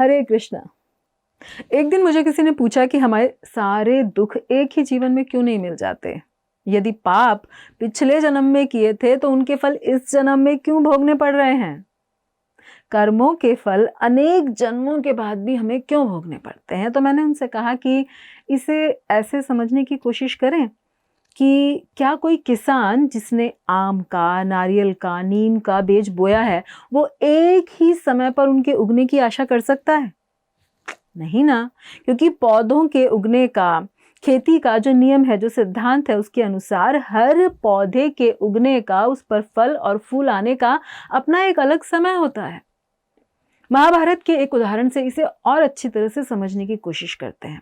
हरे कृष्णा। एक दिन मुझे किसी ने पूछा कि हमारे सारे दुख एक ही जीवन में क्यों नहीं मिल जाते? यदि पाप पिछले जन्म में किए थे तो उनके फल इस जन्म में क्यों भोगने पड़ रहे हैं? कर्मों के फल अनेक जन्मों के बाद भी हमें क्यों भोगने पड़ते हैं? तो मैंने उनसे कहा कि इसे ऐसे समझने की कोशिश करें कि क्या कोई किसान जिसने आम का, नारियल का, नीम का बीज बोया है, वो एक ही समय पर उनके उगने की आशा कर सकता है? नहीं ना, क्योंकि पौधों के उगने का, खेती का जो नियम है, जो सिद्धांत है, उसके अनुसार हर पौधे के उगने का, उस पर फल और फूल आने का अपना एक अलग समय होता है। महाभारत के एक उदाहरण से इसे और अच्छी तरह से समझने की कोशिश करते हैं।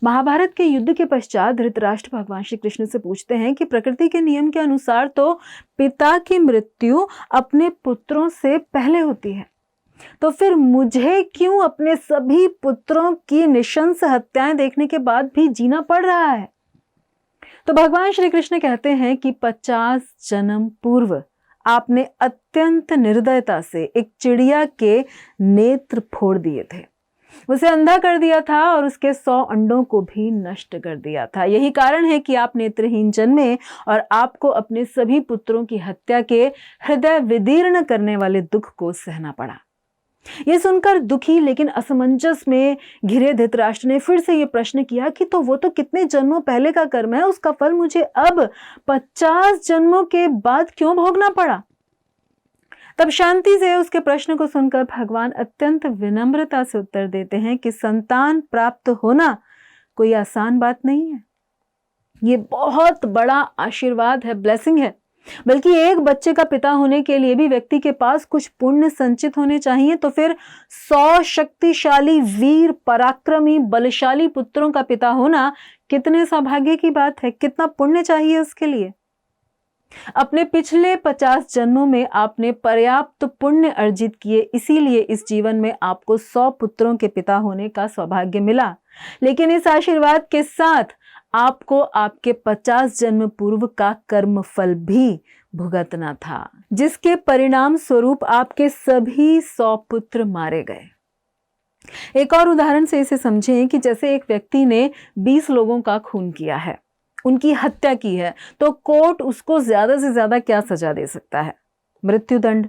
महाभारत के युद्ध के पश्चात धृतराष्ट्र भगवान श्री कृष्ण से पूछते हैं कि प्रकृति के नियम के अनुसार तो पिता की मृत्यु अपने पुत्रों से पहले होती है, तो फिर मुझे क्यों अपने सभी पुत्रों की निशंस हत्याएं देखने के बाद भी जीना पड़ रहा है? तो भगवान श्री कृष्ण कहते हैं कि 50 जन्म पूर्व आपने अत्यंत निर्दयता से एक चिड़िया के नेत्र फोड़ दिए थे, उसे अंधा कर दिया था और उसके 100 अंडों को भी नष्ट कर दिया था। यही कारण है कि आप नेत्रहीन जन्मे और आपको अपने सभी पुत्रों की हत्या के हृदय विदीर्ण करने वाले दुख को सहना पड़ा। यह सुनकर दुखी लेकिन असमंजस में घिरे धृतराष्ट्र ने फिर से यह प्रश्न किया कि तो वो तो कितने जन्मों पहले का कर्म है, उसका फल मुझे अब 50 जन्मों के बाद क्यों भोगना पड़ा? तब शांति से उसके प्रश्न को सुनकर भगवान अत्यंत विनम्रता से उत्तर देते हैं कि संतान प्राप्त होना कोई आसान बात नहीं है। ये बहुत बड़ा आशीर्वाद है, ब्लेसिंग है। बल्कि एक बच्चे का पिता होने के लिए भी व्यक्ति के पास कुछ पुण्य संचित होने चाहिए, तो फिर 100 शक्तिशाली, वीर, पराक्रमी, बलशाली पुत्रों का पिता होना कितने सौभाग्य की बात है, कितना पुण्य चाहिए उसके लिए। अपने पिछले 50 जन्मों में आपने पर्याप्त पुण्य अर्जित किए, इसीलिए इस जीवन में आपको 100 पुत्रों के पिता होने का सौभाग्य मिला। लेकिन इस आशीर्वाद के साथ आपको आपके 50 जन्म पूर्व का कर्म फल भी भुगतना था, जिसके परिणाम स्वरूप आपके सभी 100 पुत्र मारे गए। एक और उदाहरण से इसे समझें कि जैसे एक व्यक्ति ने 20 लोगों का खून किया है, उनकी हत्या की है, तो कोर्ट उसको ज्यादा से ज्यादा क्या सजा दे सकता है? मृत्युदंड।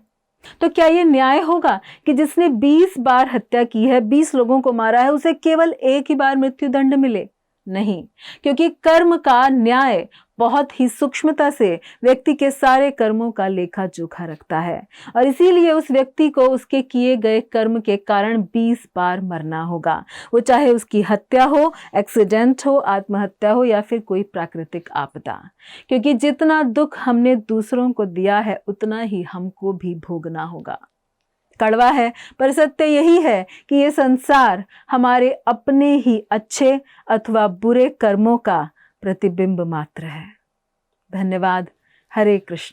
तो क्या यह न्याय होगा कि जिसने 20 बार हत्या की है, 20 लोगों को मारा है, उसे केवल एक ही बार मृत्युदंड मिले? नहीं, क्योंकि कर्म का न्याय बहुत ही सूक्ष्मता से व्यक्ति के सारे कर्मों का लेखा जोखा रखता है, और इसीलिए उस व्यक्ति को उसके किए गए कर्म के कारण 20 बार मरना होगा, वो चाहे उसकी हत्या हो, एक्सीडेंट हो, आत्महत्या हो या फिर कोई प्राकृतिक आपदा। क्योंकि जितना दुख हमने दूसरों को दिया है, उतना ही हमको भी भोगना होगा। कड़वा है, पर सत्य यही है कि ये संसार हमारे अपने ही अच्छे अथवा बुरे कर्मों का प्रतिबिंब मात्र है। धन्यवाद। हरे कृष्ण।